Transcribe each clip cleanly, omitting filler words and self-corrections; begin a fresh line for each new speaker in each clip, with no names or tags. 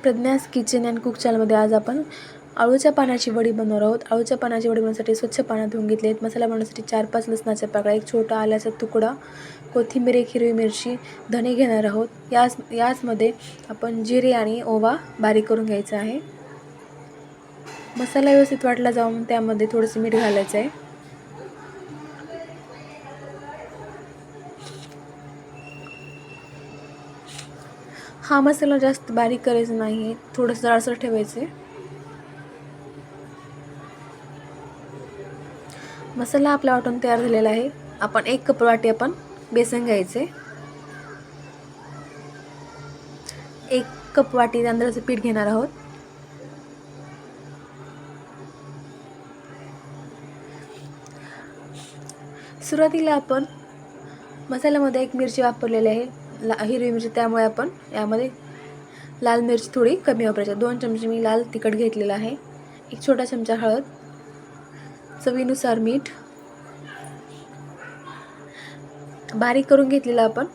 प्रज्ञास kitchen and cook चॅनलमध्ये आज आपण अळूच्या पानाची वडी बनवणार आहोत. अळूच्या पानाची वडी बनवण्यासाठी स्वच्छ पाण्यात धुवून घेतले आहेत. मसाला बनवण्यासाठी 4-5 लसणाच्या पाकळ्या, एक छोटा आल्याचा तुकडा, कोथिंबीर, एक हिरवी मिरची, धणे घेणार आहोत. याचमध्ये आपण जिरे आणि ओवा बारीक करून घ्यायचा आहे. मसाला व्यवस्थित वाटला जाऊन त्यामध्ये थोडंसं मीठ घालायचं आहे. हा मसाला जास्त बारीक करायचा नाही, थोडंसं जाडसर ठेवायचं आहे. मसाला आपला वाटून तयार झालेला आहे. आपण 1 कप वाटी आपण बेसन घ्यायचे. 1 कप वाटी तांदळाचं पीठ घेणार आहोत. सुरुवातीला आपण मसाल्यामध्ये 1 मिरची वापरलेली आहे, हिरवी मिरची, त्यामुळे आपण यामध्ये लाल मिरची थोडी कमी वापरायची. 2 चमचे मी लाल तिखट घेतलेला आहे. 1 छोटा चमचा हळद, चवीनुसार मीठ, बारीक करून घेतलेला आपण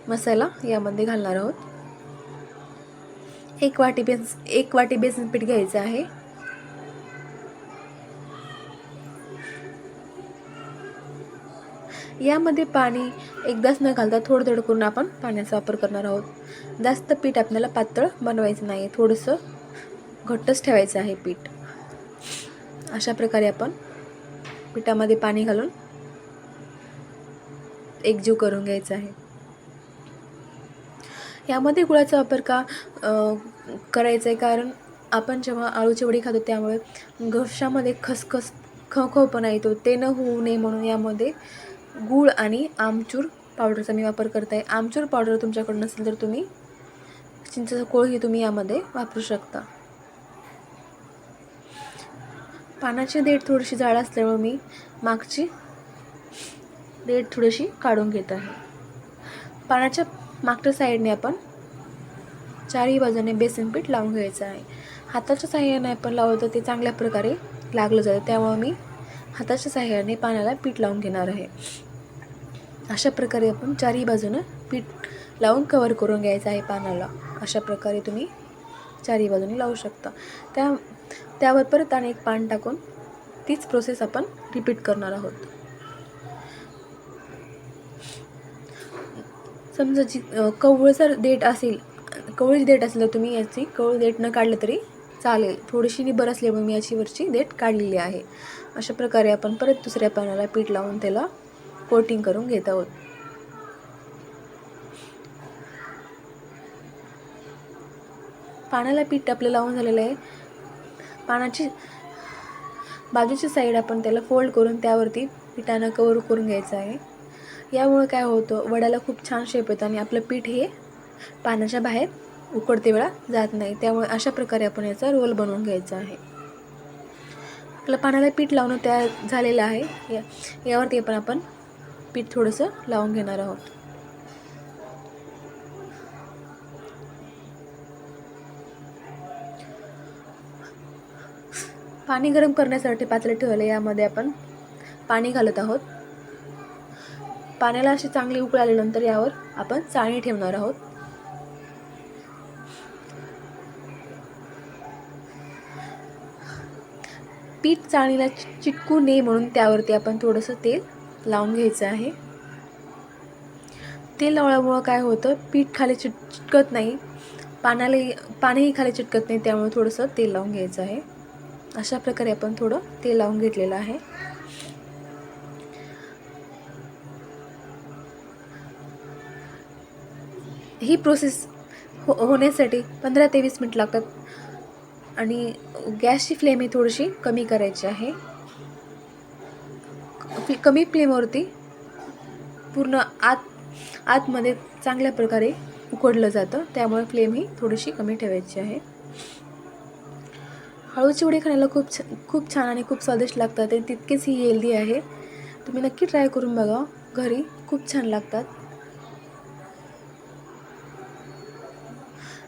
मसाला यामध्ये घालणार आहोत. 1 वाटी बेसन पीठ घ्यायचं आहे. यामध्ये पाणी एकदाच न घालता थोडं थोडं करून आपण पाण्याचा वापर करणार आहोत. जास्त पीठ आपल्याला पातळ बनवायचं नाही, थोडंसं घट्टच ठेवायचं आहे पीठ. अशा प्रकारे आपण पिठामध्ये पाणी घालून एकजीव करून घ्यायचा आहे. यामध्ये गुळाचा वापर का करायचा आहे, कारण आपण जेव्हा अळूची वडी खातो त्यामुळे घशामध्ये खसखस खवखवपणा येतो, ते न होऊ नये म्हणून यामध्ये गूळ आणि आमचूर पावडरचा मी वापर करत आहे. आमचूर पावडर तुमच्याकडे नसेल तर तुम्ही चिंचेचा कोळही तुम्ही यामध्ये वापरू शकता. पानाची देठ थोडीशी जाड असल्यामुळे मी मागची देठ थोडीशी काढून घेत आहे. पानाच्या मागच्या साईडने आपण चारही बाजूने बेसन पीठ लावून घ्यायचं आहे. हाताच्या साहाय्याने आपण लावलं तर ते चांगल्या प्रकारे लागलं जातं, त्यामुळे मी हाताच्या साहाय्याने पानाला पीठ लावून घेणार आहे. अशा प्रकारे आपण चारही बाजूने पीठ लावून कव्हर करून घ्यायचं आहे पानाला. अशा प्रकारे तुम्ही चारही बाजूने लावू शकता. त्यावर परत आणि 1 पान टाकून तीच प्रोसेस आपण रिपीट करणार आहोत. समजा जी कवळसर देठ असेल, कवळी देठ असलं तुम्ही याची कवळी देठ न काढलं तरी चालेल. थोडीशी निबर असल्यामुळे मी याची वरची देठ काढलेली आहे. अशा प्रकारे आपण परत दुसऱ्या पानाला पीठ लावून त्याला कोटिंग करून घेत आहोत. पानाला पीठ आपलं लावून झालेलं आहे. पानाची बाजूची साईड आपण त्याला फोल्ड करून त्यावरती पिठानं कव्हर करून घ्यायचं आहे. यामुळे काय होतं, वड्याला खूप छान शेप येतो आणि आपलं पीठ हे पानाच्या बाहेर उकडते वेळा जात नाही. त्यामुळे अशा प्रकारे आपण याचा रोल बनवून घ्यायचा आहे. आपलं पानाला पीठ लावून तयार झालेलं आहे. यावरती आपण पीठ थोडंसं लावून घेणार आहोत. पाणी गरम करण्यासाठी पातेलं ठेवले, यामध्ये आपण पाणी घालत आहोत. पाण्याला अशी चांगली उकळ आल्यानंतर यावर आपण चाळणी ठेवणार आहोत. पीठ चाळणीला चिटकू नये म्हणून त्यावरती आपण थोडंसं तेल लावून घ्यायचं आहे. तेल लावल्यामुळं काय होतं, पीठ खाली चिटकत नाही, पाणीही खाली चिटकत नाही, त्यामुळे थोडंसं तेल लावून घ्यायचं आहे. अशा प्रकारे आपण थोडं तेल लावून घेतलेलं आहे. ही प्रोसेस होण्यासाठी 15 ते 20 मिनिट लागतात आणि गॅसची फ्लेम ही थोडीशी कमी करायची आहे. कमी फ्लेमवरती पूर्ण आतमध्ये चांगल्या प्रकारे उकडलं जातं, त्यामुळे फ्लेम ही थोडीशी कमी ठेवायची आहे. अळूची वडी खाण्याला खूप छान आणि खूप स्वादिष्ट लागतात. ते तितकेच ही हेल्दी आहे. तुम्ही नक्की ट्राय करून बघा, घरी खूप छान लागतात.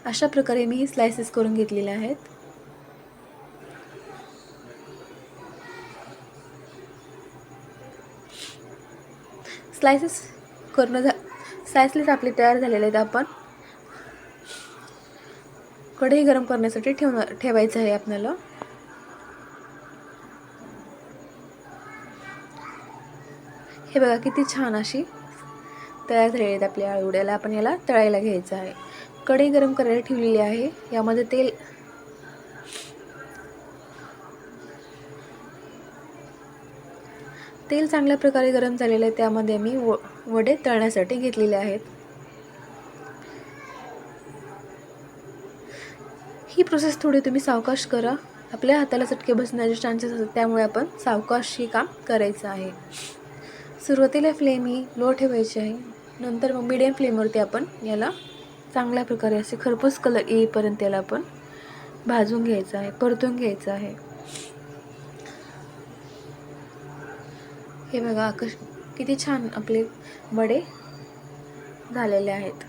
अशा प्रकारे मी ही स्लायसेस करून घेतलेले आहेत. स्लायसेस आपले तयार झालेले आहेत. आपण कढई गरम करण्यासाठी ठेवायचं आहे आपल्याला. हे बघा किती छान अशी तयार झालेली आहेत आपल्या आळूवड्याला. आपण याला तळायला घ्यायचं आहे. कढई गरम करायला ठेवलेली आहे. यामध्ये तेल चांगल्या प्रकारे गरम झालेलं आहे. त्यामध्ये मी वडे तळण्यासाठी घेतलेले आहेत. ही प्रोसेस थोडी तुम्ही सावकाश करा. आपल्या हाताला चटके बसण्याचे चान्सेस असतात, त्यामुळे आपण सावकाश हे काम करायचं आहे. सुरुवातीला फ्लेम ही लो ठेवायची आहे. नंतर मग मीडियम फ्लेमवरती आपण याला चांगल्या प्रकारे असे खरपूस कलर येईपर्यंत याला आपण भाजून घ्यायचं आहे, परतून घ्यायचं आहे. हे बघा किती छान आपले वडे झालेले आहेत.